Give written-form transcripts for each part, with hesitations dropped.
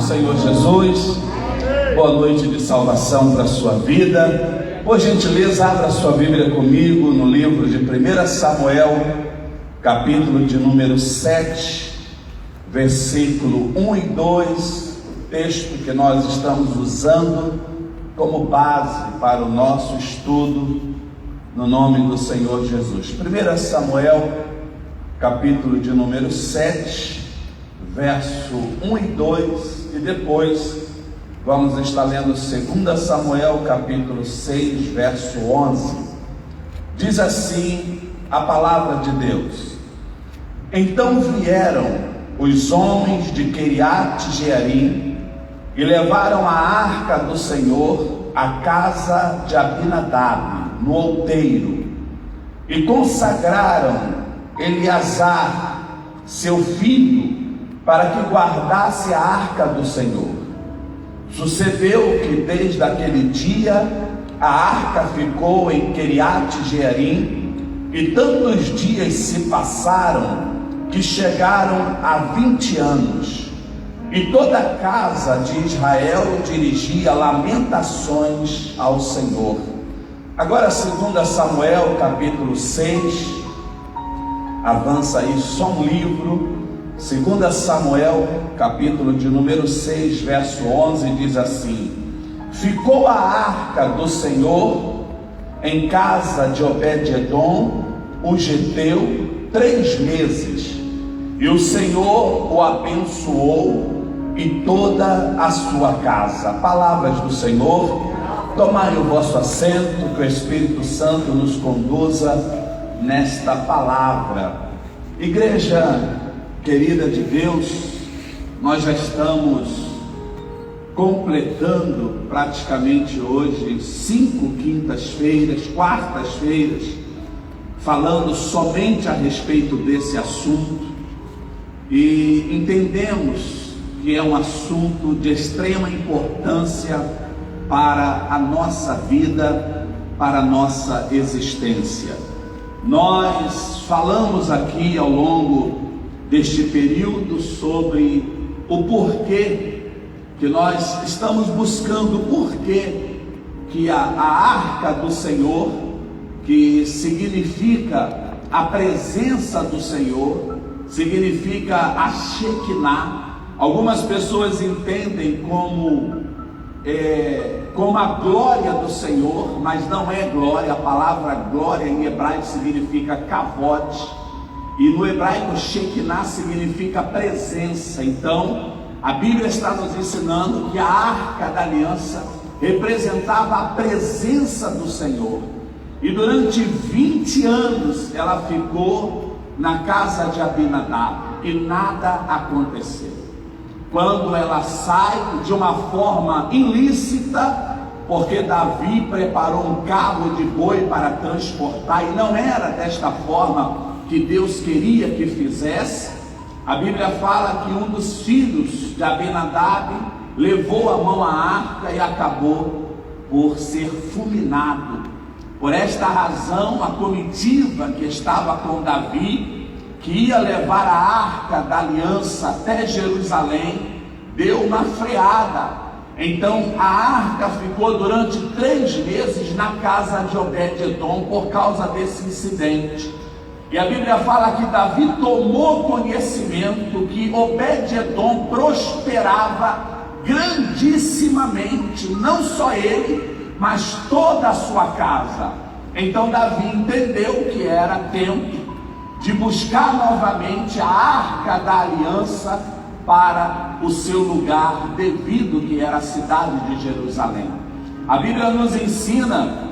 Senhor Jesus. Boa noite de salvação para a sua vida. Por gentileza, abra sua Bíblia comigo no livro de 1 Samuel, capítulo de número 7, versículo 1 e 2, texto que nós estamos usando como base para o nosso estudo no nome do Senhor Jesus. 1 Samuel, capítulo de número 7, verso 1 e 2, e depois vamos estar lendo 2 Samuel, capítulo 6, verso 11. Diz assim a palavra de Deus: Então vieram os homens de Quiriate-Jearim e levaram a arca do Senhor à casa de Abinadab, no outeiro, e consagraram Eleazar, seu filho, para que guardasse a arca do Senhor. Sucedeu que desde aquele dia a arca ficou em Quiriate-Jearim, e tantos dias se passaram que chegaram a 20 anos, e toda a casa de Israel dirigia lamentações ao Senhor. Agora 2 Samuel capítulo 6, avança aí só um livro. 2 Samuel, capítulo de número 6, verso 11, diz assim: Ficou a arca do Senhor em casa de Obed-edom, o geteu, 3 meses, e o Senhor o abençoou e toda a sua casa. Palavras do Senhor. Tomai o vosso assento, que o Espírito Santo nos conduza nesta palavra. Igreja querida de Deus, nós já estamos completando praticamente hoje 5 quintas-feiras, quartas-feiras, falando somente a respeito desse assunto, e entendemos que é um assunto de extrema importância para a nossa vida, para a nossa existência. Nós falamos aqui ao longo deste período sobre o porquê que nós estamos buscando, o porquê que a arca do Senhor, que significa a presença do Senhor, significa a Shekinah. Algumas pessoas entendem como a glória do Senhor, mas não é glória. A palavra glória em hebraico significa kavod, e no hebraico Shekinah significa presença. Então a Bíblia está nos ensinando que a arca da aliança representava a presença do Senhor, e durante 20 anos ela ficou na casa de Abinadab e nada aconteceu. Quando ela sai de uma forma ilícita, porque Davi preparou um carro de boi para transportar, e não era desta forma que Deus queria que fizesse, a Bíblia fala que um dos filhos de Abinadab levou a mão à arca e acabou por ser fulminado. Por esta razão, a comitiva que estava com Davi, que ia levar a arca da aliança até Jerusalém, deu uma freada. Então a arca ficou durante 3 meses na casa de Obed-edom por causa desse incidente. E a Bíblia fala que Davi tomou conhecimento que Obed-edom prosperava grandissimamente, não só ele, mas toda a sua casa. Então Davi entendeu que era tempo de buscar novamente a arca da aliança para o seu lugar devido, que era a cidade de Jerusalém. A Bíblia nos ensina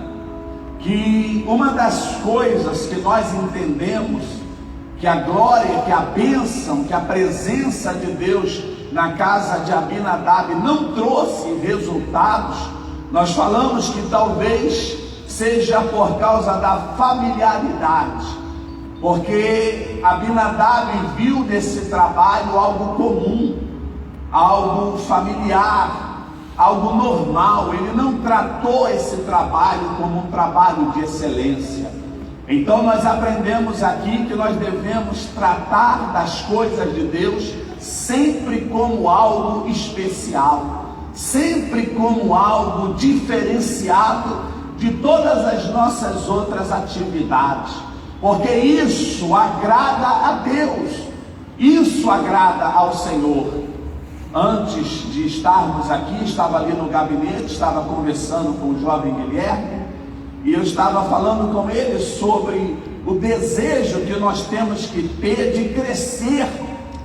que uma das coisas que nós entendemos, que a glória, que a bênção, que a presença de Deus na casa de Abinadab não trouxe resultados, nós falamos que talvez seja por causa da familiaridade, porque Abinadab viu nesse trabalho algo comum, algo familiar, algo normal. Ele não tratou esse trabalho como um trabalho de excelência. Então nós aprendemos aqui que nós devemos tratar das coisas de Deus sempre como algo especial, sempre como algo diferenciado de todas as nossas outras atividades, porque isso agrada a Deus, isso agrada ao Senhor. Antes de estarmos aqui, estava ali no gabinete, estava conversando com o jovem Guilherme, e eu estava falando com ele sobre o desejo que nós temos que ter de crescer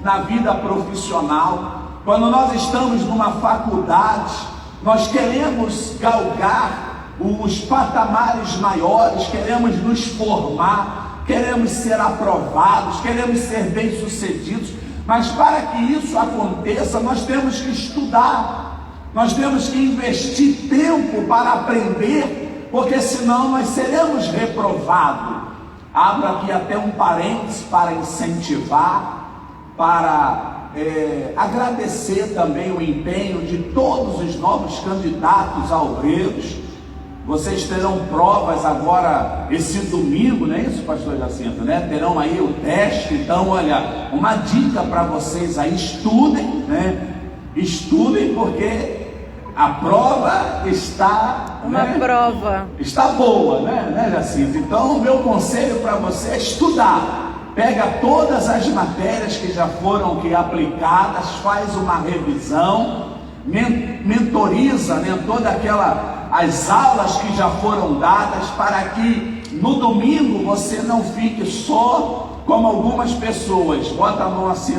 na vida profissional. Quando nós estamos numa faculdade, nós queremos galgar os patamares maiores, queremos nos formar, queremos ser aprovados, queremos ser bem-sucedidos, mas para que isso aconteça, nós temos que estudar, nós temos que investir tempo para aprender, porque senão nós seremos reprovados. Abro aqui até um parênteses para incentivar, para agradecer também o empenho de todos os novos candidatos a obreiros. Vocês terão provas agora esse domingo, não é isso, pastor Jacinto, né? Terão aí o teste. Então, olha, uma dica para vocês aí: estudem, né? Estudem, porque a prova está... prova. Está boa, né, Jacinto? Então, o meu conselho para você é estudar. Pega todas as matérias que já foram aplicadas, faz uma revisão, mentoriza, né, as aulas que já foram dadas, para que no domingo você não fique só como algumas pessoas, bota a mão assim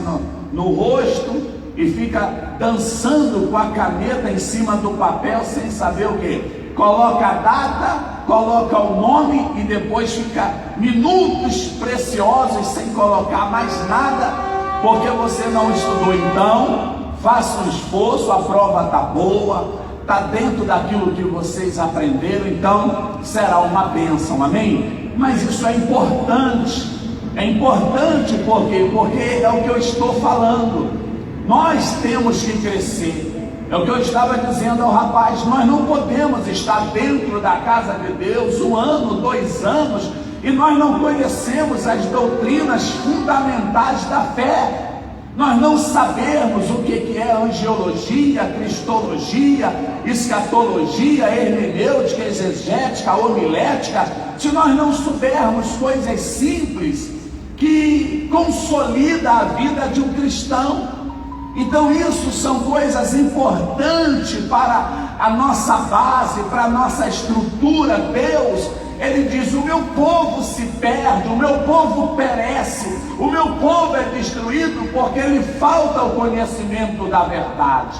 no rosto e fica dançando com a caneta em cima do papel sem saber o que. Coloca a data, coloca o nome e depois fica minutos preciosos sem colocar mais nada, porque você não estudou. Então, faça um esforço, a prova está boa, está dentro daquilo que vocês aprenderam, então será uma bênção, amém? Mas isso é importante por quê? Porque é o que eu estou falando, nós temos que crescer. É o que eu estava dizendo ao rapaz: nós não podemos estar dentro da casa de Deus 1 ano, 2 anos, e nós não conhecemos as doutrinas fundamentais da fé. Nós não sabemos o que é angiologia, cristologia, escatologia, hermenêutica, exegética, homilética. Se nós não soubermos coisas simples que consolidam a vida de um cristão. Então isso são coisas importantes para a nossa base, para a nossa estrutura. Deus, Ele diz: o meu povo se perde, o meu povo perece, o meu povo é destruído porque lhe falta o conhecimento da verdade.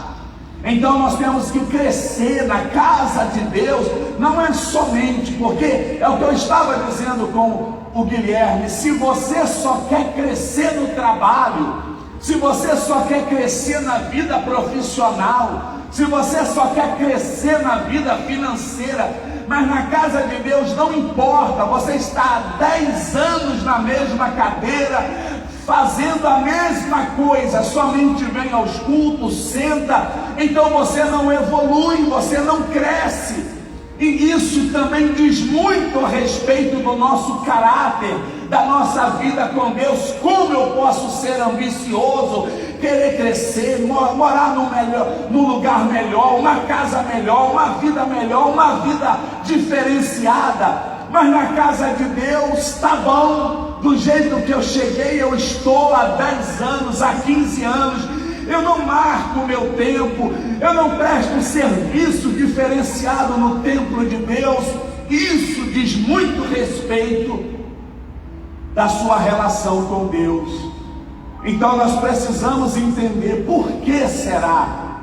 Então nós temos que crescer na casa de Deus, não é somente, porque é o que eu estava dizendo com o Guilherme: se você só quer crescer no trabalho, se você só quer crescer na vida profissional, se você só quer crescer na vida financeira, mas na casa de Deus não importa, você está há 10 anos na mesma cadeira, fazendo a mesma coisa, somente vem aos cultos, senta, então você não evolui, você não cresce. E isso também diz muito a respeito do nosso caráter, da nossa vida com Deus. Como eu posso ser ambicioso, querer crescer, morar num lugar melhor, uma casa melhor, uma vida melhor, uma vida diferenciada. Mas na casa de Deus está bom, do jeito que eu cheguei, eu estou há 10 anos, há 15 anos. Eu não marco o meu tempo, eu não presto um serviço diferenciado no templo de Deus. Isso diz muito respeito da sua relação com Deus. Então nós precisamos entender por que será,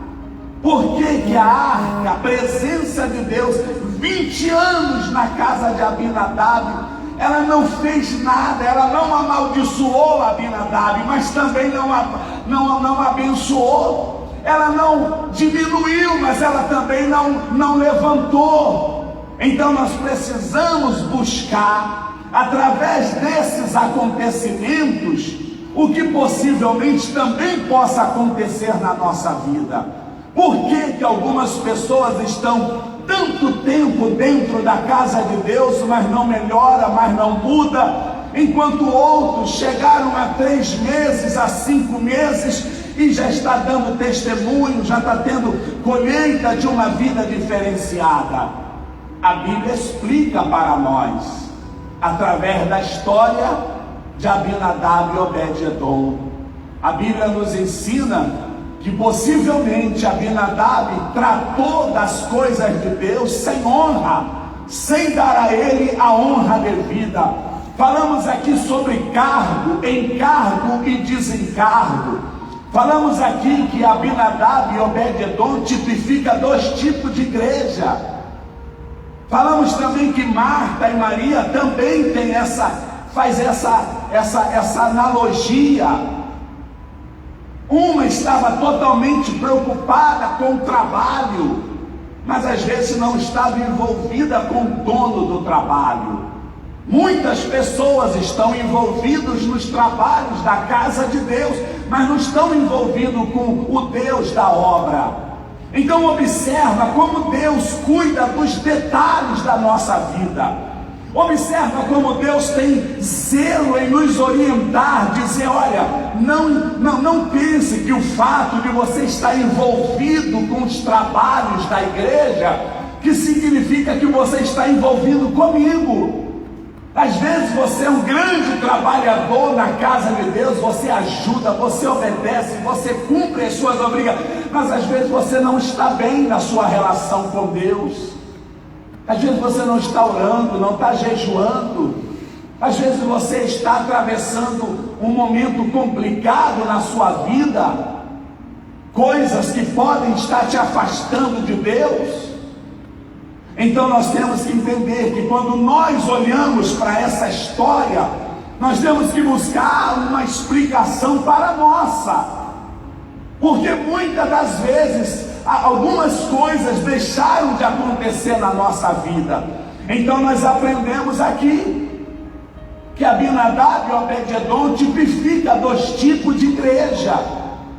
por que a arca, a presença de Deus, 20 anos na casa de Abinadab, ela não fez nada, ela não amaldiçoou Abinadab, mas também não abençoou, ela não diminuiu, mas ela também não levantou. Então nós precisamos buscar, através desses acontecimentos, o que possivelmente também possa acontecer na nossa vida. Por que algumas pessoas estão tanto tempo dentro da casa de Deus, mas não melhora, mas não muda, enquanto outros chegaram a 3 meses, a 5 meses e já está dando testemunho, já está tendo colheita de uma vida diferenciada. A Bíblia explica para nós, através da história de Abinadab e Obed-edom. A Bíblia nos ensina que possivelmente Abinadab tratou das coisas de Deus sem honra, sem dar a ele a honra devida. Falamos aqui sobre cargo, encargo e desencargo. Falamos aqui que Abinadab e Obed-edom tipifica 2 tipos de igreja. Falamos também que Marta e Maria também tem faz essa analogia. Uma estava totalmente preocupada com o trabalho, mas às vezes não estava envolvida com o dono do trabalho. Muitas pessoas estão envolvidas nos trabalhos da casa de Deus, mas não estão envolvidos com o Deus da obra. Então observa como Deus cuida dos detalhes da nossa vida. Observa como Deus tem zelo em nos orientar, dizer, olha, não pense que o fato de você estar envolvido com os trabalhos da igreja, que significa que você está envolvido comigo. Às vezes você é um grande trabalhador na casa de Deus, você ajuda, você obedece, você cumpre as suas obrigações, mas às vezes você não está bem na sua relação com Deus. Às vezes você não está orando, não está jejuando. Às vezes você está atravessando um momento complicado na sua vida, coisas que podem estar te afastando de Deus. Então nós temos que entender que quando nós olhamos para essa história, nós temos que buscar uma explicação para a nossa, porque muitas das vezes algumas coisas deixaram de acontecer na nossa vida. Então nós aprendemos aqui que Abinadab e Obed-edom tipifica 2 tipos de igreja.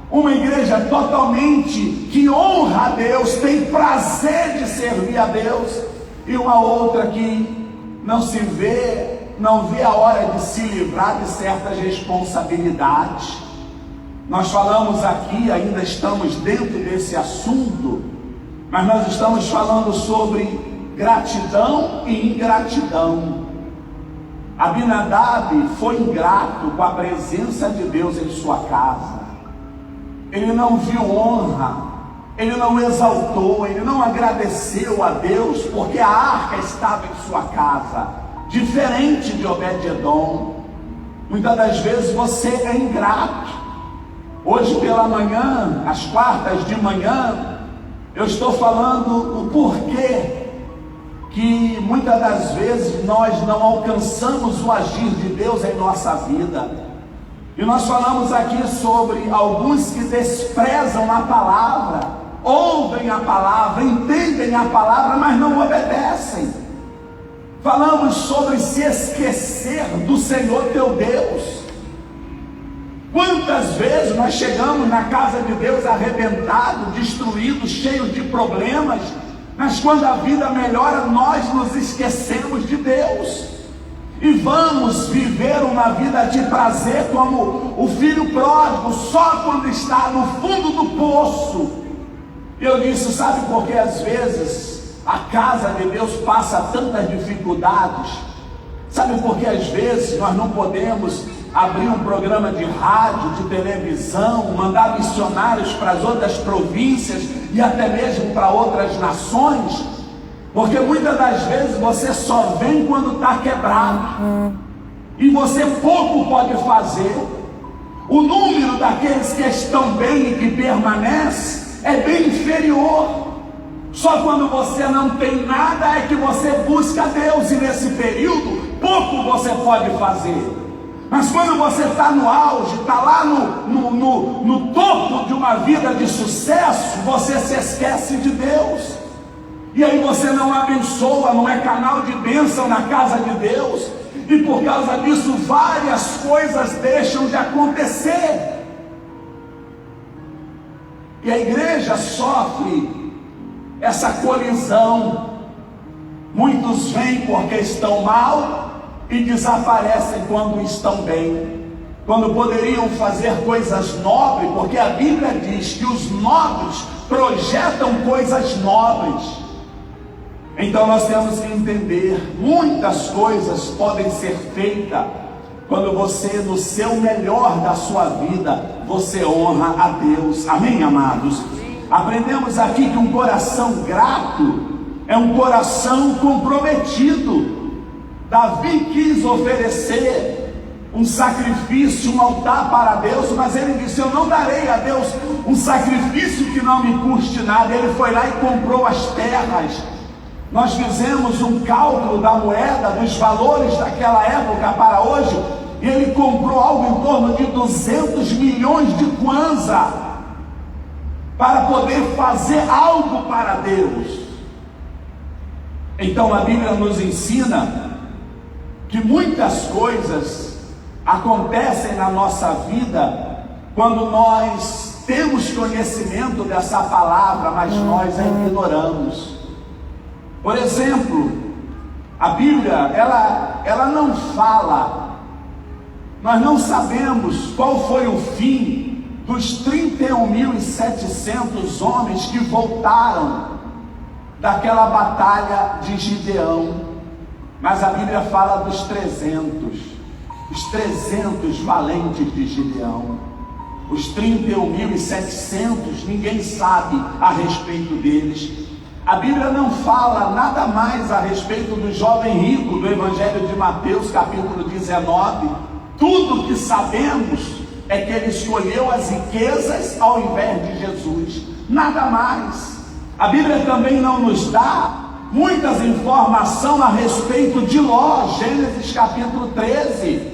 Uma igreja totalmente que honra a Deus, tem prazer de servir a Deus, e uma outra que não vê a hora de se livrar de certas responsabilidades. Nós falamos aqui, ainda estamos dentro desse assunto, mas nós estamos falando sobre gratidão e ingratidão. Abinadab foi ingrato com a presença de Deus em sua casa. Ele não viu honra, ele não exaltou, ele não agradeceu a Deus, porque a arca estava em sua casa, diferente de Obed-edom. Muitas das vezes você é ingrato. Hoje pela manhã, às quartas de manhã, eu estou falando o porquê que muitas das vezes nós não alcançamos o agir de Deus em nossa vida. E nós falamos aqui sobre alguns que desprezam a palavra, ouvem a palavra, entendem a palavra, mas não obedecem. Falamos sobre se esquecer do Senhor teu Deus. Quantas vezes nós chegamos na casa de Deus arrebentado, destruído, cheio de problemas, mas quando a vida melhora, nós nos esquecemos de Deus. E vamos viver uma vida de prazer como o filho pródigo, só quando está no fundo do poço. Eu disse, sabe por que às vezes a casa de Deus passa tantas dificuldades? Sabe por que às vezes nós não podemos abrir um programa de rádio, de televisão, mandar missionários para as outras províncias e até mesmo para outras nações? Porque muitas das vezes você só vem quando está quebrado, e você pouco pode fazer. O número daqueles que estão bem e que permanecem é bem inferior. Só quando você não tem nada é que você busca Deus, e nesse período pouco você pode fazer. Mas quando você está no auge, está lá no topo de uma vida de sucesso, você se esquece de Deus. E aí você não abençoa, não é canal de bênção na casa de Deus. E por causa disso várias coisas deixam de acontecer. E a igreja sofre essa colisão. Muitos vêm porque estão mal e desaparecem quando estão bem. quando poderiam fazer coisas nobres, porque a Bíblia diz que os nobres projetam coisas nobres. Então nós temos que entender, muitas coisas podem ser feitas quando você, no seu melhor da sua vida, você honra a Deus. Amém, amados? Aprendemos aqui que um coração grato é um coração comprometido. Davi quis oferecer um sacrifício, um altar para Deus, mas ele disse: eu não darei a Deus um sacrifício que não me custe nada. Ele foi lá e comprou as terras. Nós fizemos um cálculo da moeda, dos valores daquela época para hoje, e ele comprou algo em torno de 200 milhões de kwanza para poder fazer algo para Deus. Então a Bíblia nos ensina que muitas coisas acontecem na nossa vida quando nós temos conhecimento dessa palavra, mas nós a ignoramos. Por exemplo, a Bíblia, ela não fala, nós não sabemos qual foi o fim dos 31.700 homens que voltaram daquela batalha de Gideão, mas a Bíblia fala dos 300 valentes de Gideão. Os 31.700, ninguém sabe a respeito deles. A Bíblia não fala nada mais a respeito do jovem rico do Evangelho de Mateus, capítulo 19. Tudo que sabemos é que ele escolheu as riquezas ao invés de Jesus, nada mais. A Bíblia também não nos dá muitas informações a respeito de Ló. Gênesis capítulo 13.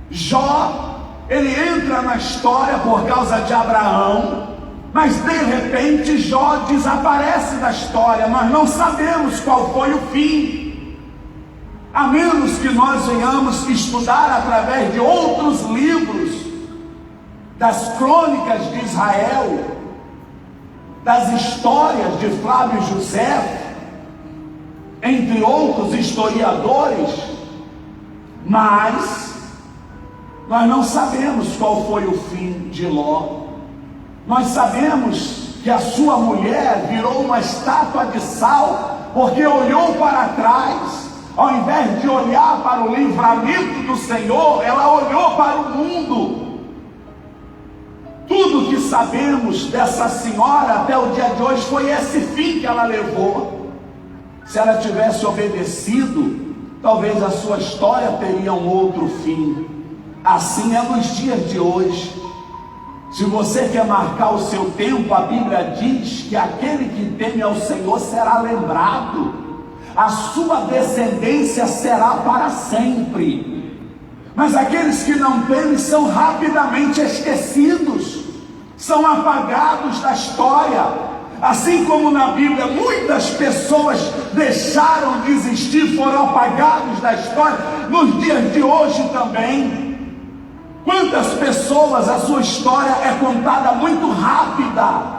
Jó, ele entra na história por causa de Abraão, mas de repente Jó desaparece da história. Nós não sabemos qual foi o fim, a menos que nós venhamos estudar através de outros livros, das crônicas de Israel, das histórias de Flávio José, entre outros historiadores, mas nós não sabemos qual foi o fim de Ló. Nós sabemos que a sua mulher virou uma estátua de sal, porque olhou para trás, ao invés de olhar para o livramento do Senhor, ela olhou para o mundo. Tudo que sabemos dessa senhora até o dia de hoje foi esse fim que ela levou. Se ela tivesse obedecido, talvez a sua história teria um outro fim. Assim é nos dias de hoje. Se você quer marcar o seu tempo, a Bíblia diz que aquele que teme ao Senhor será lembrado, a sua descendência será para sempre. Mas aqueles que não temem são rapidamente esquecidos, são apagados da história. Assim como na Bíblia muitas pessoas deixaram de existir, foram apagados da história, nos dias de hoje também. Quantas pessoas a sua história é contada muito rápida?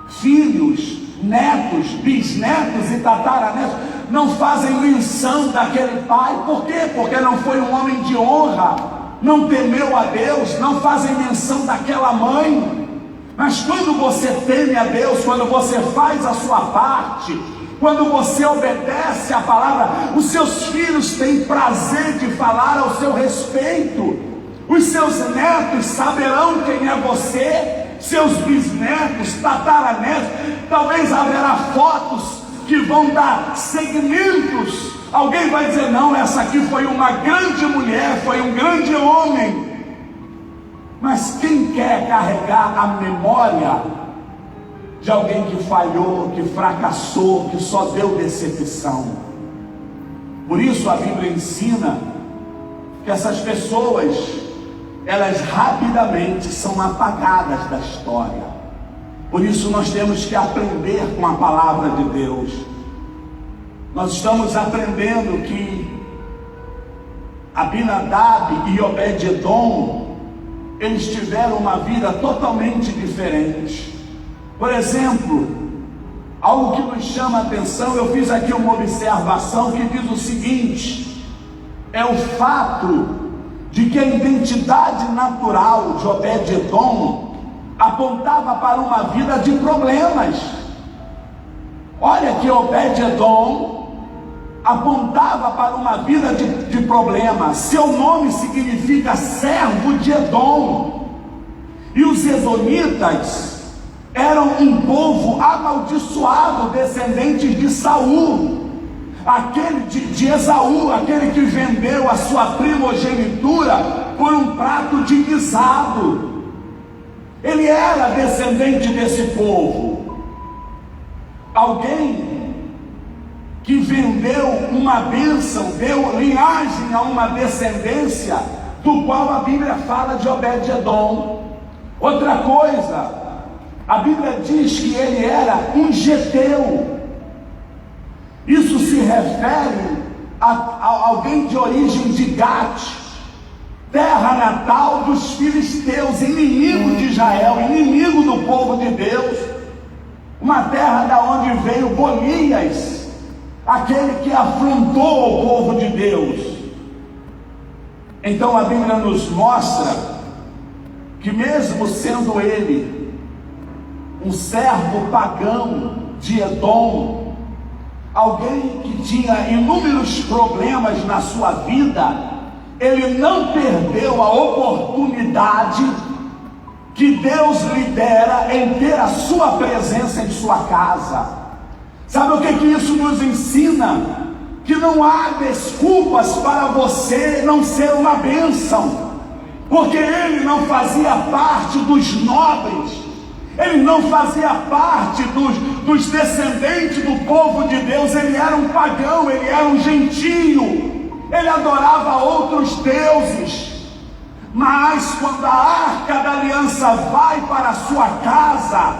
Filhos, netos, bisnetos e tataranetos não fazem menção daquele pai. Por quê? Porque não foi um homem de honra, não temeu a Deus, não fazem menção daquela mãe. Mas quando você teme a Deus, quando você faz a sua parte, quando você obedece a palavra, os seus filhos têm prazer de falar ao seu respeito. Os seus netos saberão quem é você, seus bisnetos, tataranetos. Talvez haverá fotos que vão dar segmentos. Alguém vai dizer: não, essa aqui foi uma grande mulher, foi um grande homem. Mas quem quer carregar a memória de alguém que falhou, que fracassou, que só deu decepção? Por isso a Bíblia ensina que essas pessoas, elas rapidamente são apagadas da história. Por isso nós temos que aprender com a palavra de Deus. Nós estamos aprendendo que Abinadab e Obed-edom, eles tiveram uma vida totalmente diferente. Por exemplo, algo que nos chama a atenção, eu fiz aqui uma observação que diz o seguinte: é o fato de que a identidade natural de Obed-Edom apontava para uma vida de problemas. Olha que Obed-Edom apontava para uma vida de problemas. Seu nome significa servo de Edom. E os edomitas eram um povo amaldiçoado, descendentes de Saul, aquele de Esaú, aquele que vendeu a sua primogenitura por um prato de guisado. Ele era descendente desse povo. Alguém que vendeu uma bênção, deu linhagem a uma descendência, do qual a Bíblia fala de Obed-Edom. Outra coisa, a Bíblia diz que ele era um geteu. Isso se refere a alguém de origem de Gate, terra natal dos filisteus, inimigo de Israel, inimigo do povo de Deus, uma terra da onde veio Golias, aquele que afrontou o povo de Deus. Então a Bíblia nos mostra que mesmo sendo ele um servo pagão de Edom, alguém que tinha inúmeros problemas na sua vida, ele não perdeu a oportunidade que Deus lhe dera em ter a sua presença em sua casa. Sabe o que isso nos ensina? Que não há desculpas para você não ser uma bênção, porque ele não fazia parte dos nobres, ele não fazia parte dos descendentes do povo de Deus. Ele era um pagão, ele era um gentio, ele adorava outros deuses. Mas quando a arca da aliança vai para a sua casa,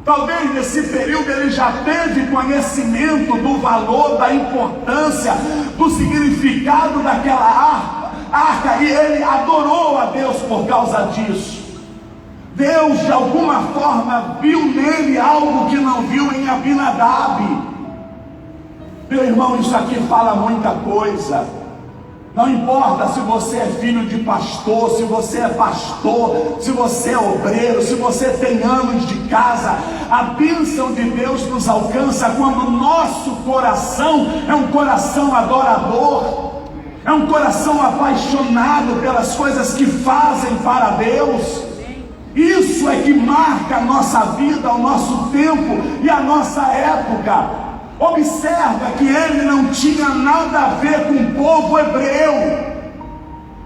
talvez nesse período ele já teve conhecimento do valor, da importância, do significado daquela arca, e ele adorou a Deus por causa disso. Deus de alguma forma viu nele algo que não viu em Abinadab. Meu irmão, isso aqui fala muita coisa. Não importa se você é filho de pastor, se você é pastor, se você é obreiro, se você tem anos de casa, a bênção de Deus nos alcança quando o nosso coração é um coração adorador, é um coração apaixonado pelas coisas que fazem para Deus. Isso é que marca a nossa vida, o nosso tempo e a nossa época. Observa que ele não tinha nada a ver com o povo hebreu,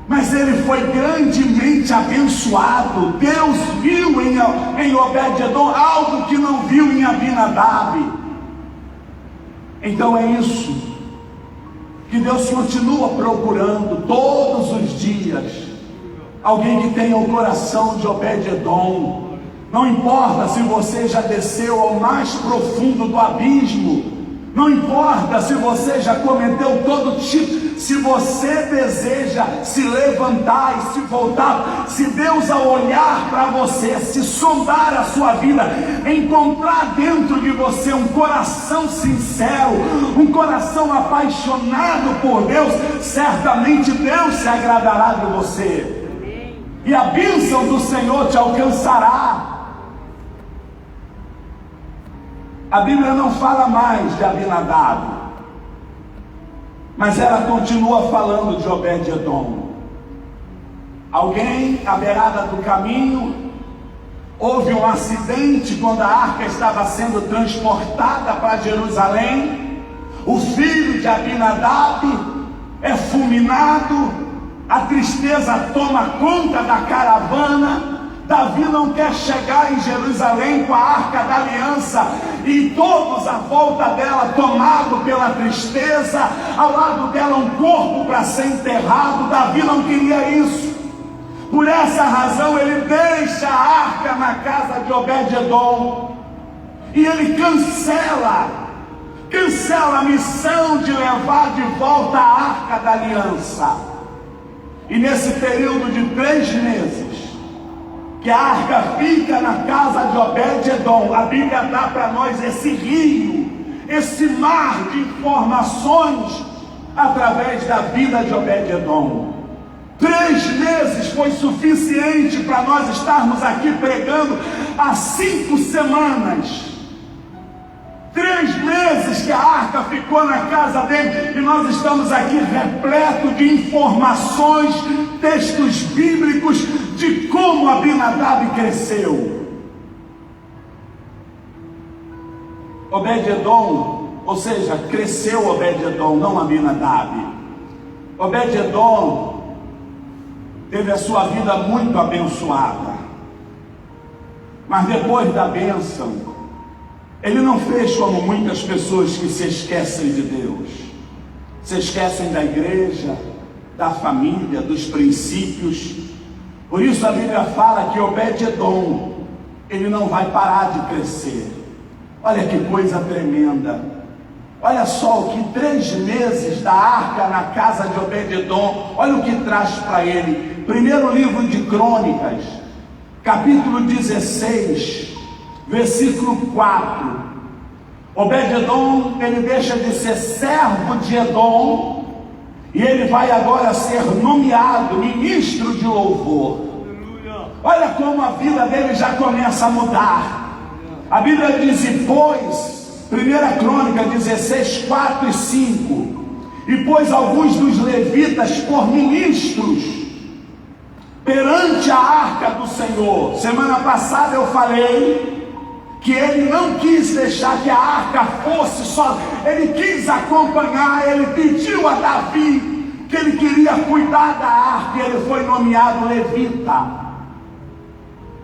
mas ele foi grandemente abençoado. Deus viu em Obed-Edom algo que não viu em Abinadab. Então é isso que Deus continua procurando todos os dias, alguém que tenha o coração de Obed-Edom. Não importa se você já desceu ao mais profundo do abismo, não importa se você já cometeu todo tipo, se você deseja se levantar e se voltar, se Deus ao olhar para você, se sondar a sua vida, encontrar dentro de você um coração sincero, um coração apaixonado por Deus, certamente Deus se agradará de você, e a bênção do Senhor te alcançará. A Bíblia não fala mais de Abinadab, mas ela continua falando de Obed-Edom. Alguém à beirada do caminho, houve um acidente quando a arca estava sendo transportada para Jerusalém. O filho de Abinadab é fulminado, a tristeza toma conta da caravana. Davi não quer chegar em Jerusalém com a arca da aliança e todos à volta dela tomado pela tristeza, ao lado dela um corpo para ser enterrado. Davi não queria isso. Por essa razão ele deixa a arca na casa de Obed-Edom e ele cancela a missão de levar de volta a arca da aliança. E nesse período de 3 meses que a arca fica na casa de Obed-Edom, a Bíblia dá para nós esse rio, esse mar de informações através da vida de Obed-Edom. 3 meses foi suficiente para nós estarmos aqui pregando há 5 semanas. 3 meses que a arca ficou na casa dele, e nós estamos aqui repleto de informações, textos bíblicos de como Abinadab cresceu. Obed-edom, ou seja, cresceu Obed-edom, não Abinadab. Obed-edom teve a sua vida muito abençoada, mas depois da bênção, ele não fez como muitas pessoas que se esquecem de Deus, se esquecem da igreja, da família, dos princípios. Por isso a Bíblia fala que Obed-edom, ele não vai parar de crescer. Olha que coisa tremenda. Olha só o que 3 meses da arca na casa de Obed-edom, olha o que traz para ele. Primeiro livro de Crônicas, capítulo 16, versículo 4. Obed-edom, ele deixa de ser servo de Edom, e ele vai agora ser nomeado ministro de louvor. Olha como a vida dele já começa a mudar. A Bíblia diz: e pôs, 1 Crônica 16, 4 e 5, e pôs alguns dos levitas por ministros perante a arca do Senhor. Semana passada eu falei que ele não quis deixar que a arca fosse só, ele quis acompanhar, ele pediu a Davi que ele queria cuidar da arca, e ele foi nomeado levita,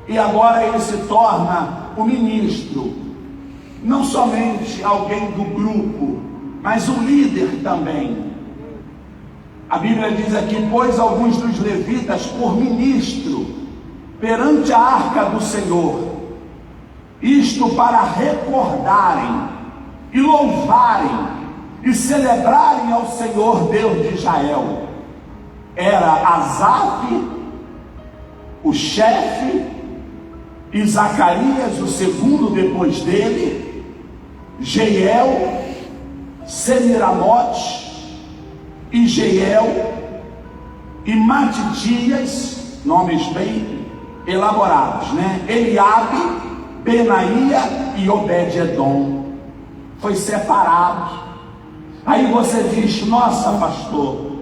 e agora ele se torna o ministro, não somente alguém do grupo, mas um líder também. A Bíblia diz aqui: pôs alguns dos levitas por ministro perante a arca do Senhor, isto para recordarem e louvarem e celebrarem ao Senhor Deus de Israel. Era Asaf o chefe, e Zacarias o segundo depois dele, Jeiel, Semiramote, e Jeiel, e Matitias, nomes bem elaborados, né? Eliabe, Benaia e Obed-edom. Foi separado. Aí você diz: nossa, pastor,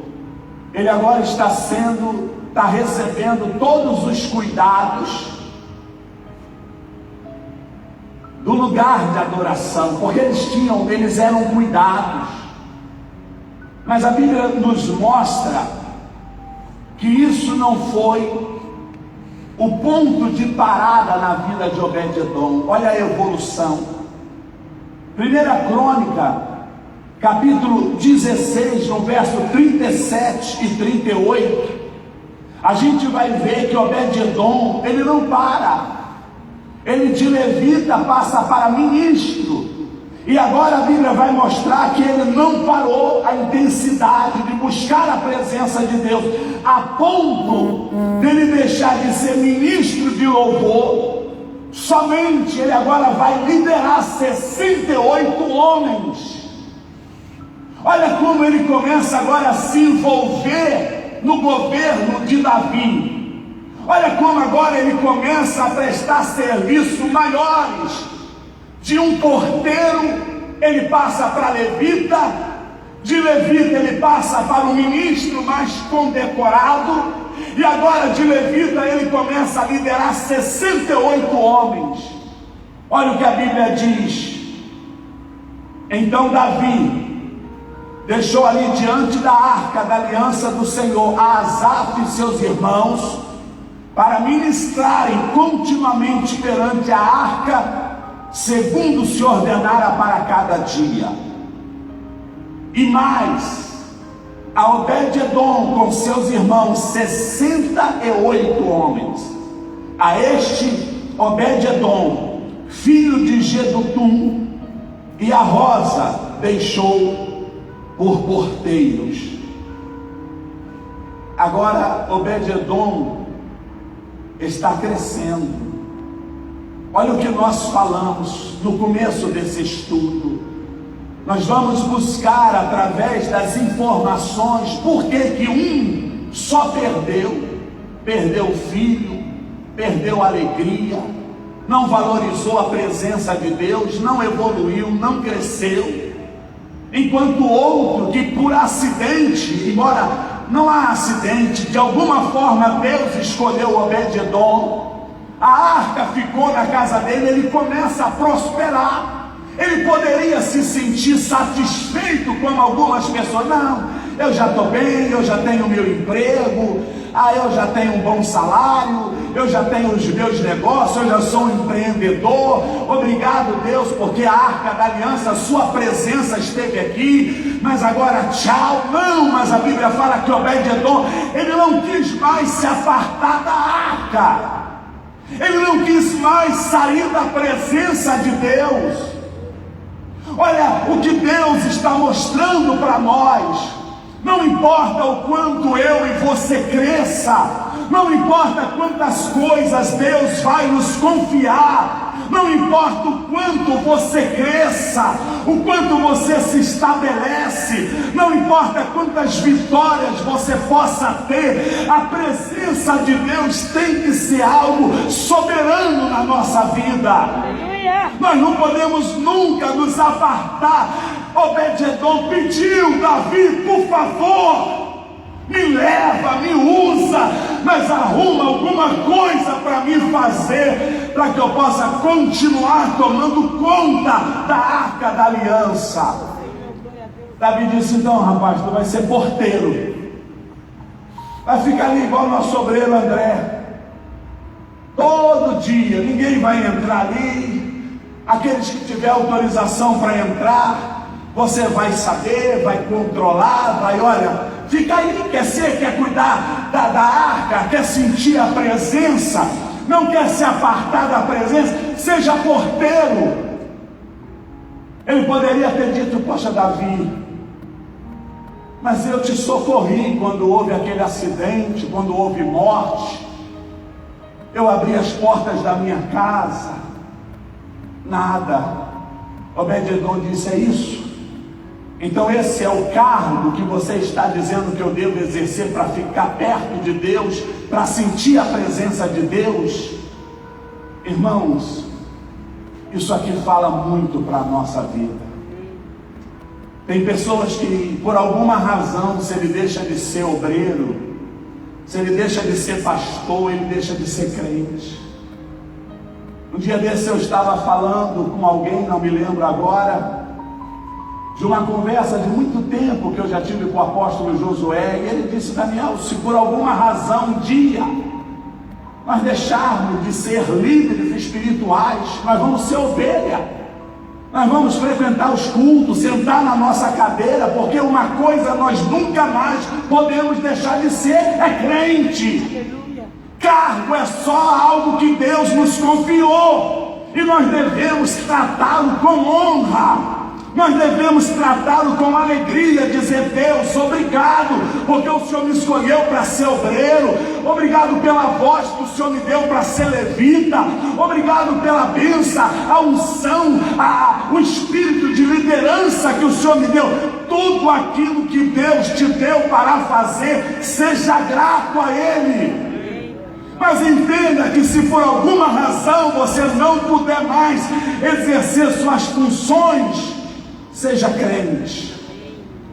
ele agora está recebendo todos os cuidados do lugar de adoração, porque eles eram cuidados. Mas a Bíblia nos mostra que isso não foi o ponto de parada na vida de Obed-edom. Olha a evolução. 1 Crônica, capítulo 16, no verso 37 e 38, a gente vai ver que Obed-edom, ele não para. Ele de levita passa para ministro. E agora a Bíblia vai mostrar que ele não parou a intensidade de buscar a presença de Deus, a ponto dele deixar de ser ministro de louvor. Somente ele agora vai liderar 68 homens. Olha como ele começa agora a se envolver no governo de Davi. Olha como agora ele começa a prestar serviços maiores. De um porteiro ele passa para levita, de levita ele passa para um ministro mais condecorado, e agora de levita ele começa a liderar 68 homens. Olha o que a Bíblia diz. Então Davi deixou ali diante da arca da aliança do Senhor a Asaf e seus irmãos, para ministrarem continuamente perante a arca, segundo se ordenara para cada dia. E mais, a Obed-edom com seus irmãos, 68 homens. A este Obed-edom, filho de Gedutum, e a Rosa deixou por porteiros. Agora Obed-edom está crescendo. Olha o que nós falamos no começo desse estudo. Nós vamos buscar através das informações por que um só perdeu o filho, perdeu a alegria, não valorizou a presença de Deus, não evoluiu, não cresceu. Enquanto o outro que por acidente, embora não há acidente, de alguma forma Deus escolheu Obed-edom, a arca ficou na casa dele, ele começa a prosperar. Ele poderia se sentir satisfeito como algumas pessoas, não, eu já estou bem, eu já tenho meu emprego, eu já tenho um bom salário, eu já tenho os meus negócios, eu já sou um empreendedor, obrigado Deus, porque a arca da aliança, a sua presença esteve aqui, mas agora tchau. Não, mas a Bíblia fala que Obed-edom, ele não quis mais se apartar da arca, ele não quis mais sair da presença de Deus. Olha o que Deus está mostrando para nós. Não importa o quanto eu e você cresça, não importa quantas coisas Deus vai nos confiar, não importa o quanto você cresça, o quanto você se estabelece, não importa quantas vitórias você possa ter, a presença de Deus tem que ser algo soberano na nossa vida. Nós não podemos nunca nos apartar. Obed-edom pediu: Davi, por favor, me leva, me usa, mas arruma alguma coisa para me fazer, para que eu possa continuar tomando conta da arca da aliança. Davi disse: então, rapaz, tu vai ser porteiro, vai ficar ali igual nosso obreiro André, todo dia, ninguém vai entrar ali. Aqueles que tiver autorização para entrar, você vai saber, vai controlar, vai, olha, fica aí, quer cuidar da arca, quer sentir a presença, não quer se apartar da presença, seja porteiro. Ele poderia ter dito: poxa, Davi, mas eu te socorri quando houve aquele acidente, quando houve morte, eu abri as portas da minha casa. Nada. Obed-edom disse: é isso? Então esse é o cargo que você está dizendo que eu devo exercer para ficar perto de Deus, para sentir a presença de Deus? Irmãos, isso aqui fala muito para a nossa vida. Tem pessoas que, por alguma razão, se ele deixa de ser obreiro, se ele deixa de ser pastor, ele deixa de ser crente. Um dia desse eu estava falando com alguém, não me lembro agora, de uma conversa de muito tempo que eu já tive com o apóstolo Josué, e ele disse: Daniel, se por alguma razão um dia nós deixarmos de ser líderes espirituais, nós vamos ser ovelha, nós vamos frequentar os cultos, sentar na nossa cadeira, porque uma coisa nós nunca mais podemos deixar de ser, é crente. Cargo é só algo que Deus nos confiou, e nós devemos tratá-lo com honra, nós devemos tratá-lo com alegria, dizer: Deus, obrigado, porque o Senhor me escolheu para ser obreiro, obrigado pela voz que o Senhor me deu para ser levita, obrigado pela bênção, a unção, o espírito de liderança que o Senhor me deu. Tudo aquilo que Deus te deu para fazer, seja grato a Ele. Mas entenda que se por alguma razão você não puder mais exercer suas funções, seja crente.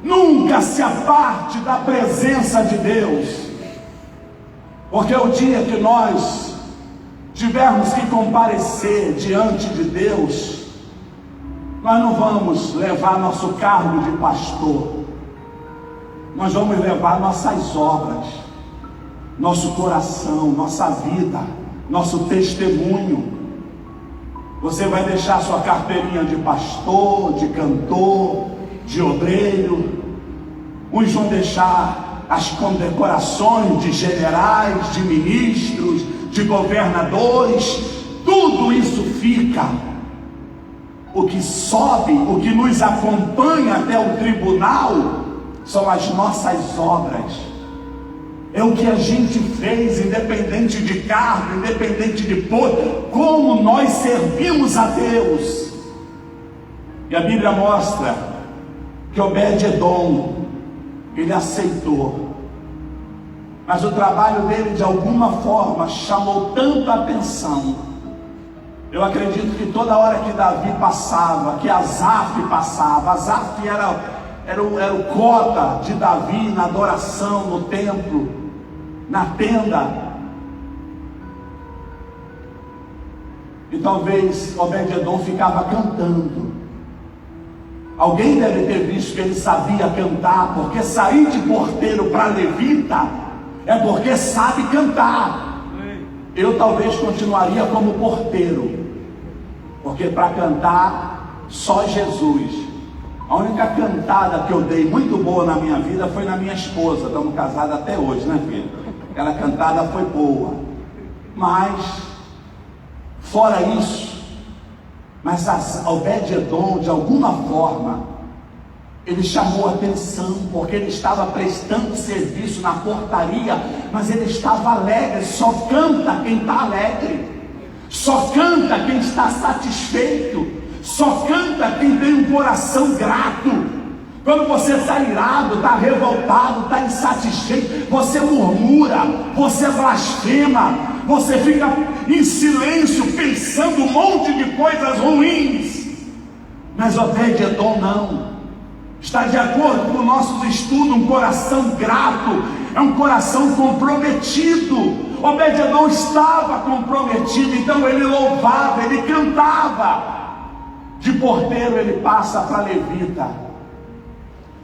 Nunca se aparte da presença de Deus, porque o dia que nós tivermos que comparecer diante de Deus, nós não vamos levar nosso cargo de pastor, nós vamos levar nossas obras, nosso coração, nossa vida, nosso testemunho. Você vai deixar sua carteirinha de pastor, de cantor, de obreiro. Uns vão deixar as condecorações de generais, de ministros, de governadores. Tudo isso fica. O que sobe, o que nos acompanha até o tribunal, são as nossas obras. É o que a gente fez, independente de cargo, independente de posto, como nós servimos a Deus. E a Bíblia mostra que Obed-edom, ele aceitou. Mas o trabalho dele, de alguma forma, chamou tanta atenção. Eu acredito que toda hora que Davi passava, que Asaf passava, Asaf era o cota de Davi na adoração, no templo, na tenda. E talvez Obed-Edom ficava cantando. Alguém deve ter visto que ele sabia cantar, porque sair de porteiro para levita é porque sabe cantar. Eu talvez continuaria como porteiro, porque para cantar só Jesus. A única cantada que eu dei muito boa na minha vida foi na minha esposa. Estamos casados até hoje, né, filho? Aquela cantada foi boa. Mas fora isso, mas Obed-Edom, de alguma forma, ele chamou atenção, porque ele estava prestando serviço na portaria, mas ele estava alegre. Só canta quem está alegre, só canta quem está satisfeito, só canta quem tem um coração grato. Quando você está irado, está revoltado, está insatisfeito, você murmura, você blasfema, você fica em silêncio pensando um monte de coisas ruins. Mas Obed-Edom não. Está de acordo com o nosso estudo, um coração grato é um coração comprometido. Obed-Edom estava comprometido, então ele louvava, ele cantava. De porteiro ele passa para levita.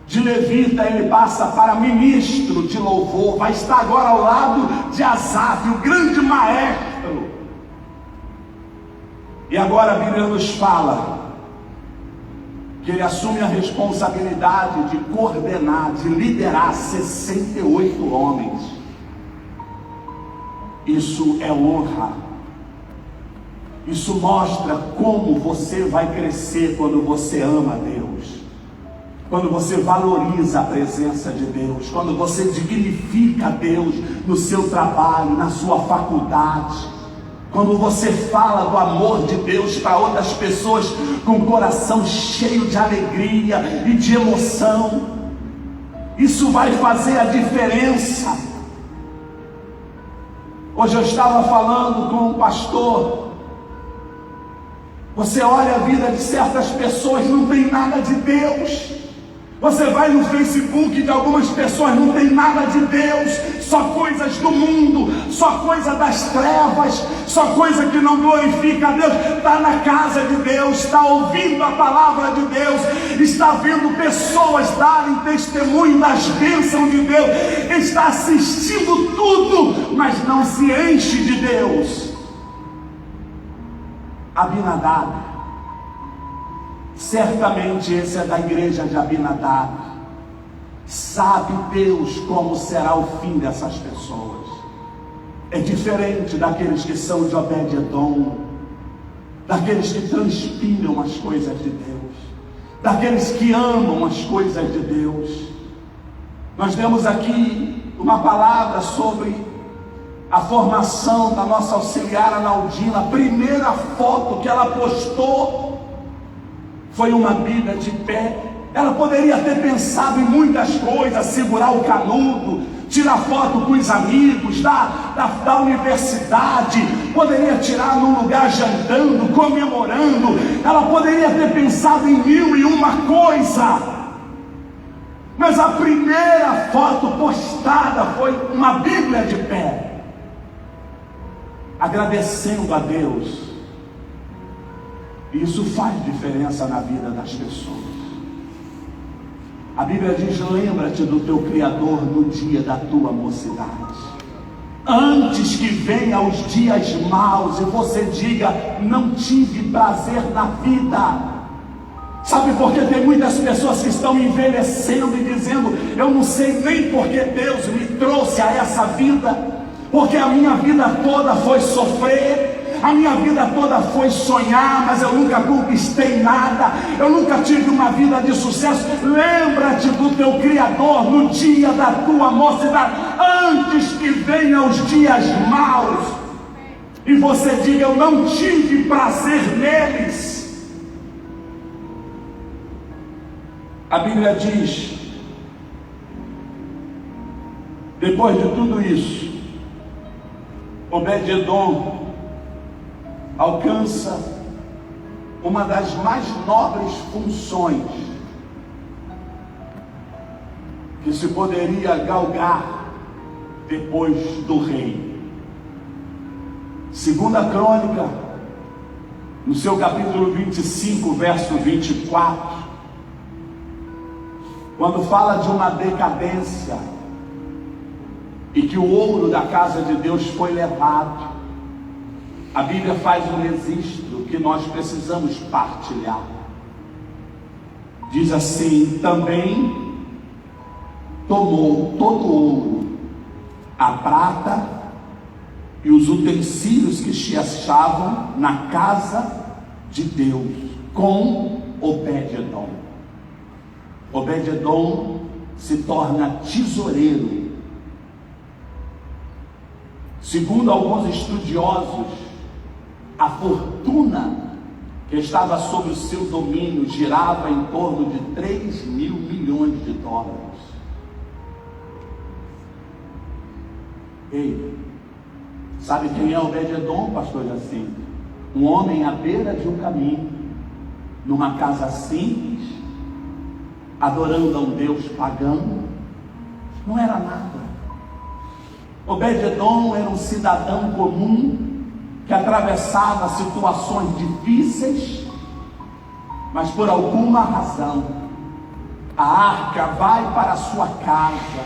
De levita ele passa para ministro de louvor. Vai estar agora ao lado de Asaf, o grande maestro. E agora a Bíblia nos fala que ele assume a responsabilidade de coordenar, de liderar 68 homens. Isso é honra. Isso mostra como você vai crescer quando você ama Deus, quando você valoriza a presença de Deus, quando você dignifica Deus no seu trabalho, na sua faculdade, quando você fala do amor de Deus para outras pessoas com o coração cheio de alegria e de emoção. Isso vai fazer a diferença. Hoje eu estava falando com um pastor. Você olha a vida de certas pessoas, não tem nada de Deus. Você vai no Facebook de algumas pessoas, não tem nada de Deus, só coisas do mundo, só coisa das trevas, só coisa que não glorifica a Deus. Está na casa de Deus, está ouvindo a palavra de Deus, está vendo pessoas darem testemunho das bênçãos de Deus, está assistindo tudo, mas não se enche de Deus. Abinadab, certamente esse é da igreja de Abinadab. Sabe Deus como será o fim dessas pessoas. É diferente daqueles que são de Obed-Edom, daqueles que transpiram as coisas de Deus, daqueles que amam as coisas de Deus. Nós temos aqui uma palavra sobre a formação da nossa auxiliar Analdina. A primeira foto que ela postou foi uma Bíblia de pé. Ela poderia ter pensado em muitas coisas, segurar o canudo, tirar foto com os amigos da universidade, poderia tirar num lugar jantando, comemorando. Ela poderia ter pensado em 1001 coisa. Mas a primeira foto postada foi uma Bíblia de pé, agradecendo a Deus. Isso faz diferença na vida das pessoas. A Bíblia diz: lembra-te do teu Criador no dia da tua mocidade, antes que venha os dias maus e você diga: não tive prazer na vida. Sabe por que tem muitas pessoas que estão envelhecendo e dizendo: eu não sei nem porque Deus me trouxe a essa vida, porque a minha vida toda foi sofrer, a minha vida toda foi sonhar, mas eu nunca conquistei nada, eu nunca tive uma vida de sucesso. Lembra-te do teu Criador no dia da tua mocidade, antes que venham os dias maus e você diga: eu não tive prazer neles. A Bíblia diz: Depois de tudo isso, Obed-Edom alcança uma das mais nobres funções que se poderia galgar depois do rei. Segunda Crônica, no seu capítulo 25, verso 24, quando fala de uma decadência e que o ouro da casa de Deus foi levado, a Bíblia faz um registro que nós precisamos partilhar. Diz assim: também tomou todo o ouro, a prata e os utensílios que se achavam na casa de Deus, com Obed-Edom. Obed-Edom se torna tesoureiro. Segundo alguns estudiosos, a fortuna que estava sob o seu domínio girava em torno de 3 mil milhões de dólares. Ei, sabe quem é Obed-Edom, pastor Jacinto? Um homem à beira de um caminho, numa casa simples, adorando a um Deus pagão. Não era nada. Obed-Edom era um cidadão comum que atravessava situações difíceis, mas por alguma razão a arca vai para a sua casa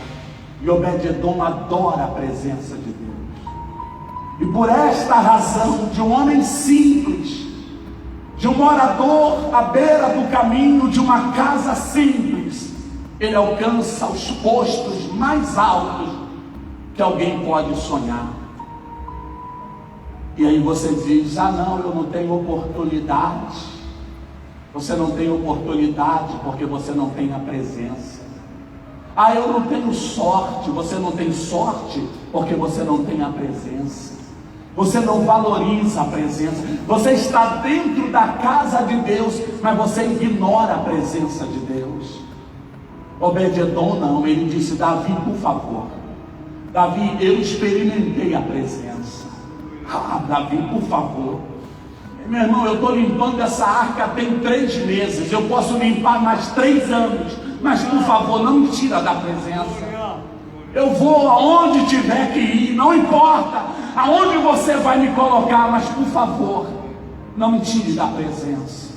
e Obed-Edom adora a presença de Deus. E por esta razão, de um homem simples, de um morador à beira do caminho de uma casa simples, ele alcança os postos mais altos que alguém pode sonhar. E aí você diz: ah não, eu não tenho oportunidade. Você não tem oportunidade porque você não tem a presença. Ah, eu não tenho sorte. Você não tem sorte porque você não tem a presença. Você não valoriza a presença. Você está dentro da casa de Deus, mas você ignora a presença de Deus. Obed-Edom não, ele disse: Davi, por favor, Davi, eu experimentei a presença. Ah, Davi, por favor. Meu irmão, eu estou limpando essa arca tem 3 meses. Eu posso limpar mais 3 anos. Mas por favor, não me tira da presença. Eu vou aonde tiver que ir. Não importa aonde você vai me colocar. Mas por favor, não me tire da presença.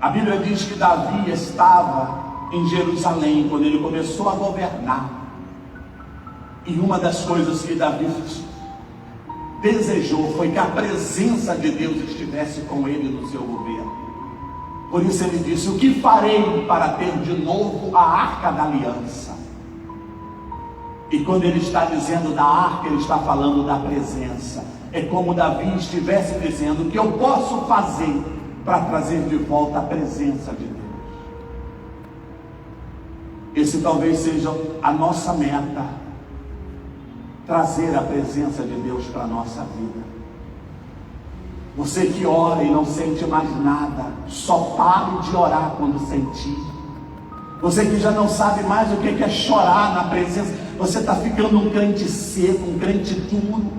A Bíblia diz que Davi estava em Jerusalém quando ele começou a governar. E uma das coisas que Davi desejou foi que a presença de Deus estivesse com ele no seu governo. Por isso ele disse: o que farei para ter de novo a arca da aliança? E quando ele está dizendo da arca, ele está falando da presença. É como Davi estivesse dizendo: o que eu posso fazer para trazer de volta a presença de Deus? Esse talvez seja a nossa meta, trazer a presença de Deus para a nossa vida. Você que ora e não sente mais nada, só pare de orar quando sentir. Você que já não sabe mais o que é chorar na presença, você está ficando um crente seco, um crente duro.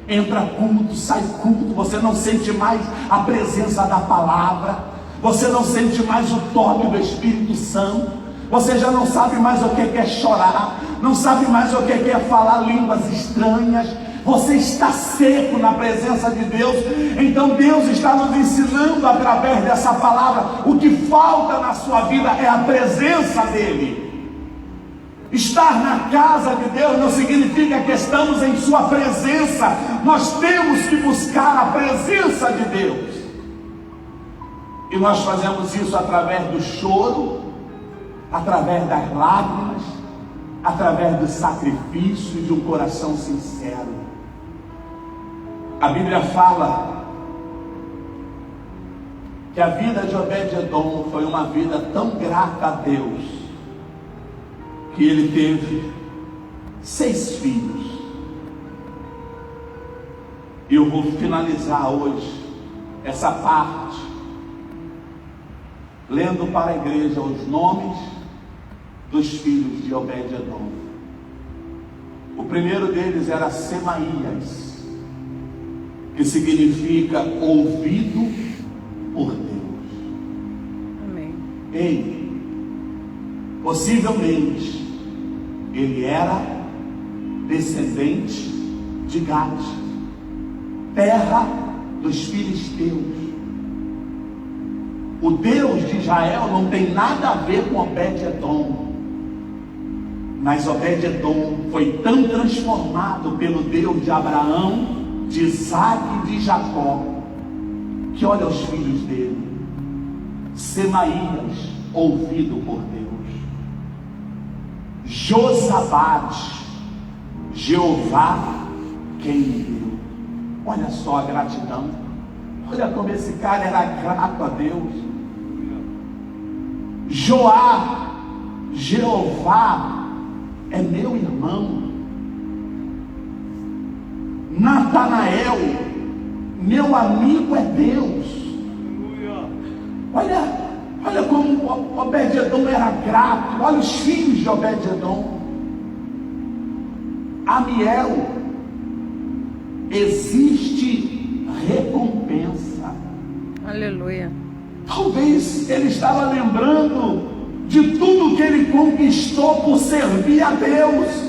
Entra culto, sai culto, você não sente mais a presença da palavra, você não sente mais o toque do Espírito Santo. Você já não sabe mais o que é chorar, não sabe mais o que é falar línguas estranhas. Você está seco na presença de Deus. Então Deus está nos ensinando através dessa palavra: o que falta na sua vida é a presença dEle. Estar na casa de Deus não significa que estamos em sua presença. Nós temos que buscar a presença de Deus. E nós fazemos isso através do choro, através das lágrimas, através do sacrifício de um coração sincero. A Bíblia fala que a vida de Obed-Edom foi uma vida tão grata a Deus que ele teve 6 filhos. E eu vou finalizar hoje essa parte lendo para a igreja os nomes dos filhos de Obed-Edom. O primeiro deles era Semaías, que significa ouvido por Deus. Amém. Ei, possivelmente ele era descendente de Gad, terra dos filisteus. O Deus de Israel não tem nada a ver com Obed-Edom, mas Obed-Edom foi tão transformado pelo Deus de Abraão, de Isaac e de Jacó, que olha os filhos dele. Semaías, ouvido por Deus. Josabade, Jeová quem me deu. Olha só a gratidão. Olha como esse cara era grato a Deus. Joá, Jeová é meu irmão. Natanael, meu amigo é Deus. Olha como Obed-Edom era grato. Olha os filhos de Obed-Edom. Amiel, existe recompensa. Aleluia. Talvez ele estava lembrando de tudo que ele conquistou por servir a Deus.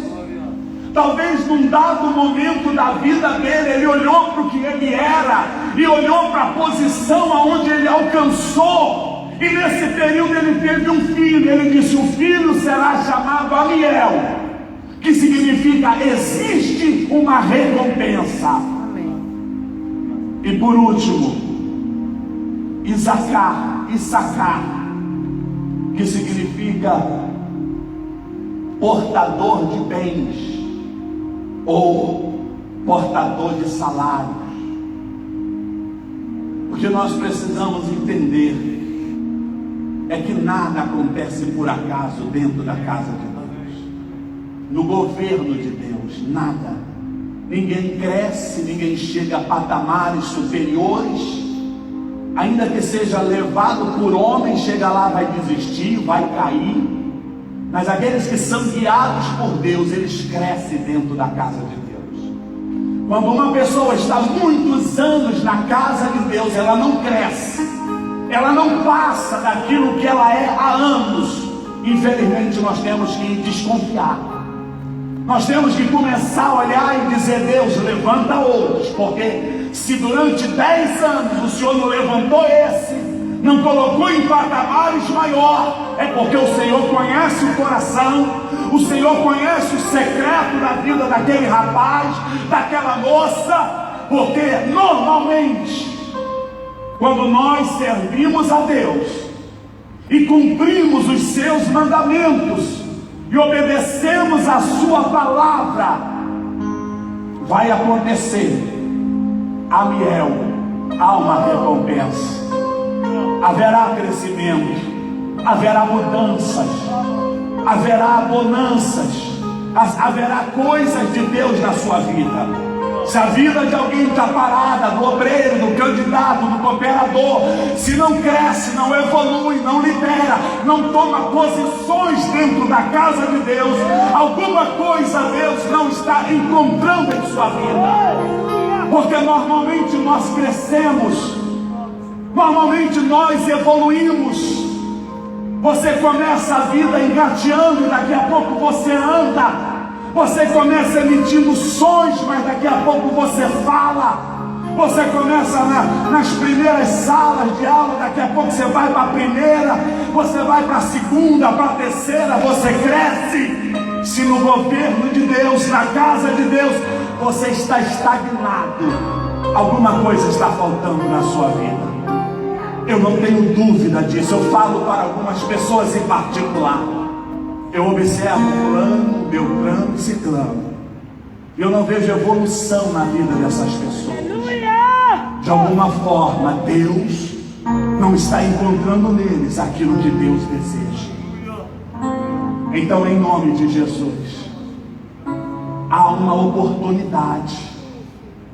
Talvez num dado momento da vida dele, ele olhou para o que ele era e olhou para a posição aonde ele alcançou. E nesse período ele teve um filho. Ele disse: o filho será chamado Amiel, que significa existe uma recompensa. Amém. E por último, Issacar, que significa portador de bens ou portador de salários. O que nós precisamos entender é que nada acontece por acaso dentro da casa de Deus, no governo de Deus, nada. Ninguém cresce, ninguém chega a patamares superiores, ainda que seja levado por homens, chega lá, vai desistir, vai cair. Mas aqueles que são guiados por Deus, eles crescem dentro da casa de Deus. Quando uma pessoa está muitos anos na casa de Deus, ela não cresce, ela não passa daquilo que ela é há anos. Infelizmente nós temos que desconfiar. Nós temos que começar a olhar e dizer: Deus, levanta outros, porque se durante 10 anos o Senhor não levantou esse, não colocou em patamares maior, é porque o Senhor conhece o coração, o Senhor conhece o secreto da vida daquele rapaz, daquela moça. Porque normalmente, quando nós servimos a Deus e cumprimos os seus mandamentos e obedecemos a sua palavra, vai acontecer. Amiel, há uma recompensa, haverá crescimento, haverá mudanças, haverá bonanças, haverá coisas de Deus na sua vida. Se a vida de alguém está parada, do obreiro, do candidato, do cooperador, se não cresce, não evolui, não lidera, não toma posições dentro da casa de Deus, alguma coisa Deus não está encontrando em sua vida. Porque normalmente nós crescemos, normalmente nós evoluímos. Você começa a vida engateando e daqui a pouco você anda. Você começa emitindo sons, mas daqui a pouco você fala. Você começa nas primeiras salas de aula, daqui a pouco você vai para a primeira, você vai para a segunda, para a terceira, você cresce. Se no governo de Deus, na casa de Deus, você está estagnado, alguma coisa está faltando na sua vida. Eu não tenho dúvida disso. Eu falo para algumas pessoas em particular. Eu observo fulano, beltrano e ciclano. Eu não vejo evolução na vida dessas pessoas. De alguma forma, Deus não está encontrando neles aquilo que Deus deseja. Então, em nome de Jesus, há uma oportunidade.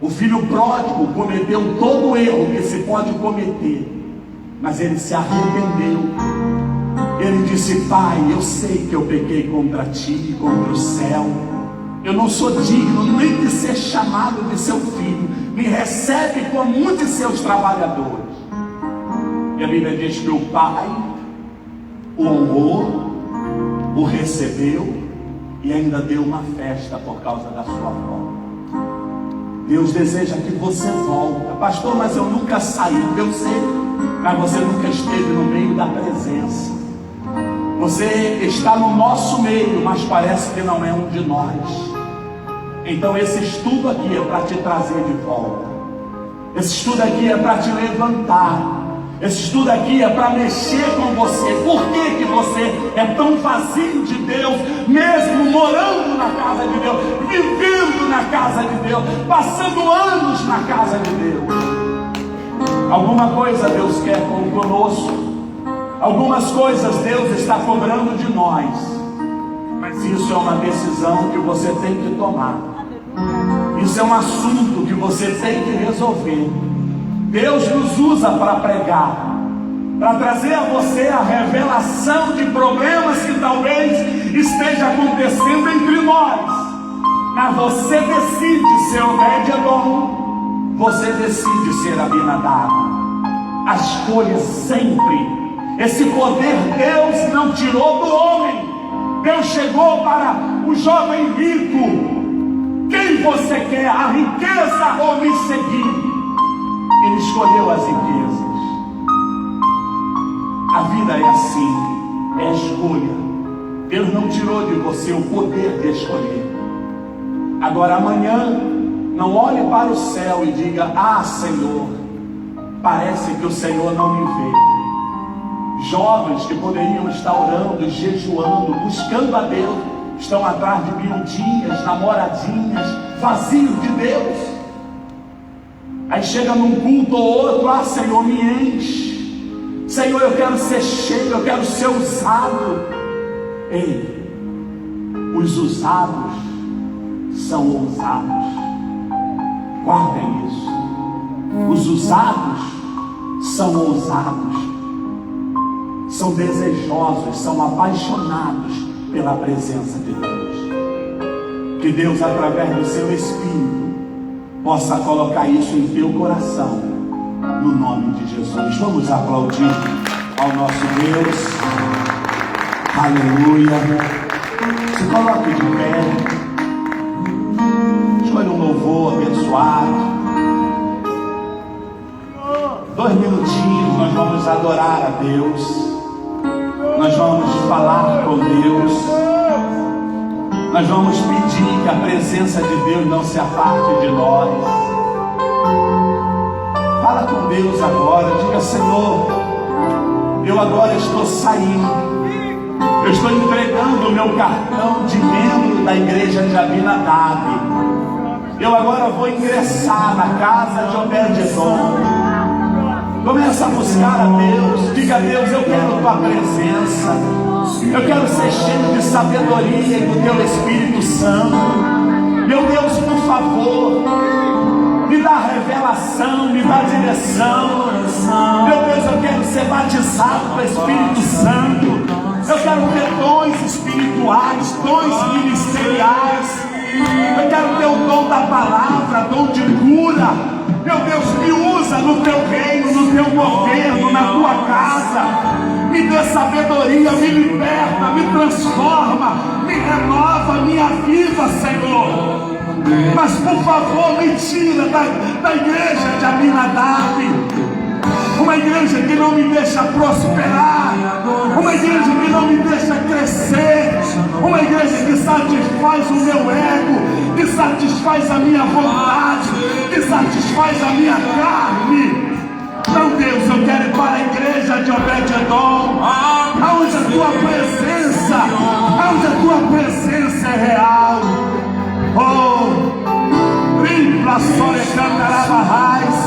O filho pródigo cometeu todo o erro que se pode cometer, mas ele se arrependeu. Ele disse: Pai, eu sei que eu pequei contra ti e contra o céu. Eu não sou digno nem de ser chamado de seu filho. Me recebe como um de seus trabalhadores. E a Bíblia diz que o pai o honrou, o recebeu e ainda deu uma festa por causa da sua volta. Deus deseja que você volte. Pastor, mas eu nunca saí. Eu sei, mas você nunca esteve no meio da presença. Você está no nosso meio, mas parece que não é um de nós. Então esse estudo aqui é para te trazer de volta. Esse estudo aqui é para te levantar. Esse estudo aqui é para mexer com você. Por que você é tão vazio de Deus, mesmo morando na casa de Deus, vivendo na casa de Deus, passando anos na casa de Deus? Alguma coisa Deus quer conosco. Algumas coisas Deus está cobrando de nós. Mas isso é uma decisão que você tem que tomar. Isso é um assunto que você tem que resolver. Deus nos usa para pregar, para trazer a você a revelação de problemas que talvez esteja acontecendo entre nós. Mas você decide ser Obed-Edom, você decide ser Abinadab. A escolha sempre. Esse poder Deus não tirou do homem. Deus chegou para o jovem rico. Quem você quer, a riqueza ou me seguir? Ele escolheu as riquezas. A vida é assim, é escolha. Deus não tirou de você o poder de escolher. Agora amanhã, não olhe para o céu e diga: ah, Senhor, parece que o Senhor não me vê. Jovens que poderiam estar orando, jejuando, buscando a Deus, estão atrás de miudinhas, namoradinhas, vazios de Deus. Aí chega num culto ou outro: ah, Senhor, me enche. Senhor, eu quero ser cheio, eu quero ser usado. Ei, os usados são ousados. Guardem isso. Os usados são ousados, são desejosos, são apaixonados pela presença de Deus. Que Deus, através do seu Espírito, possa colocar isso em teu coração, no nome de Jesus. Vamos aplaudir ao nosso Deus. Aleluia. Se coloque de pé. Escolha um louvor abençoado. 2 minutinhos, nós vamos adorar a Deus. Nós vamos falar com Deus. Nós vamos pedir que a presença de Deus não se aparte de nós. Fala com Deus agora. Diga: Senhor, eu agora estou saindo. Eu estou entregando o meu cartão de membro da igreja de Abinadab. Eu agora vou ingressar na casa de Obed-Edom. Começa a buscar a Deus. Diga: Deus, eu quero tua presença. Eu quero ser cheio de sabedoria e do teu Espírito Santo. Meu Deus, por favor, me dá revelação, me dá direção. Meu Deus, eu quero ser batizado pelo Espírito Santo. Eu quero ter dons espirituais, dons ministeriais. Eu quero ter o dom da palavra, dom de cura. Meu Deus, me usa no teu reino, no teu governo, na tua casa. Me dê sabedoria, me liberta, me transforma, me renova, me aviva, Senhor. Mas por favor, me tira da igreja de Abinadab. Uma igreja que não me deixa prosperar. Uma igreja que não me deixa crescer. Uma igreja que satisfaz o meu ego, que satisfaz a minha vontade, que satisfaz a minha carne. Não, Deus, eu quero ir para a igreja de Obed-Edom, aonde a tua presença, aonde a tua presença é real. Oh, tripla sorecantarabahais.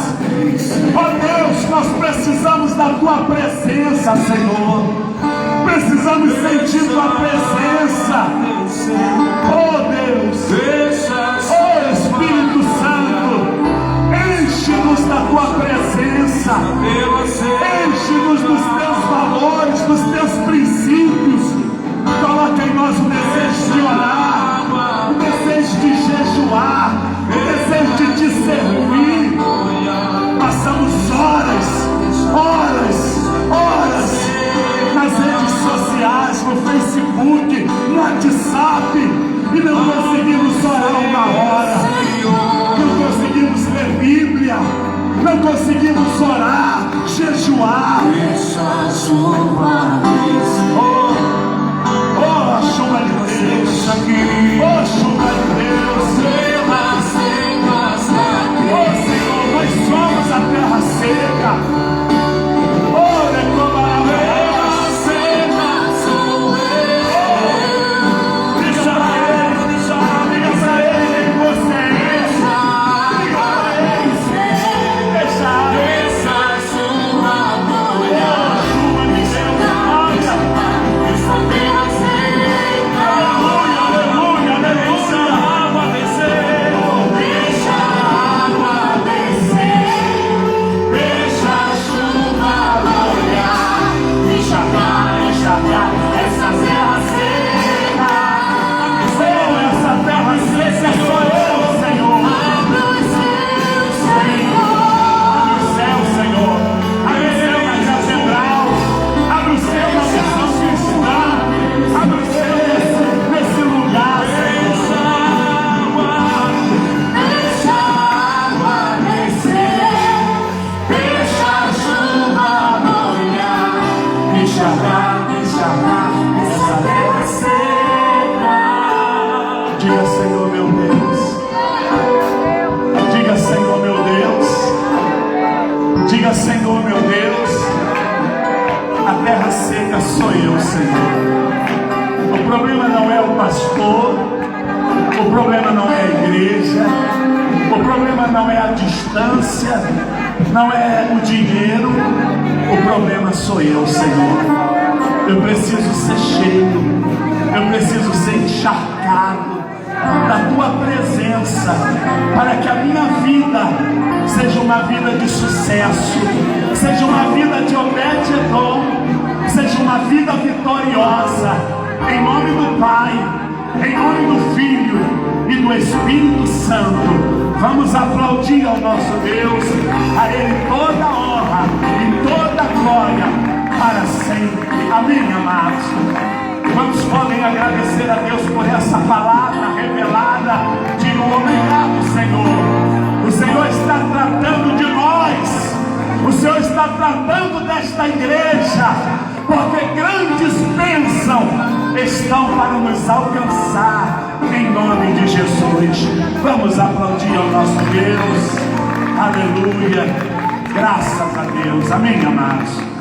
Oh Deus, nós precisamos da tua presença, Senhor. Precisamos sentir tua presença. Oh Deus, oh Espírito Santo, enche-nos da tua presença. Enche-nos dos teus valores, dos teus princípios. Coloca em nós o desejo de orar, o desejo sou eu, Senhor. O problema não é o pastor, o problema não é a igreja, o problema não é a distância, não é o dinheiro, o problema sou eu, Senhor. Eu preciso ser cheio, eu preciso ser encharcado da tua presença, para que a minha vida seja uma vida de sucesso, seja uma vida de Obed-Edom, seja uma vida vitoriosa, em nome do Pai, em nome do Filho e do Espírito Santo. Vamos aplaudir ao nosso Deus, a Ele toda a honra e toda a glória para sempre. Amém, amados? Quantos podem agradecer a Deus por essa palavra revelada? Digo obrigado, Senhor. O Senhor está tratando de nós, o Senhor está tratando desta igreja, porque grandes bênçãos estão para nos alcançar, em nome de Jesus. Vamos aplaudir ao nosso Deus. Aleluia. Graças a Deus. Amém, amados?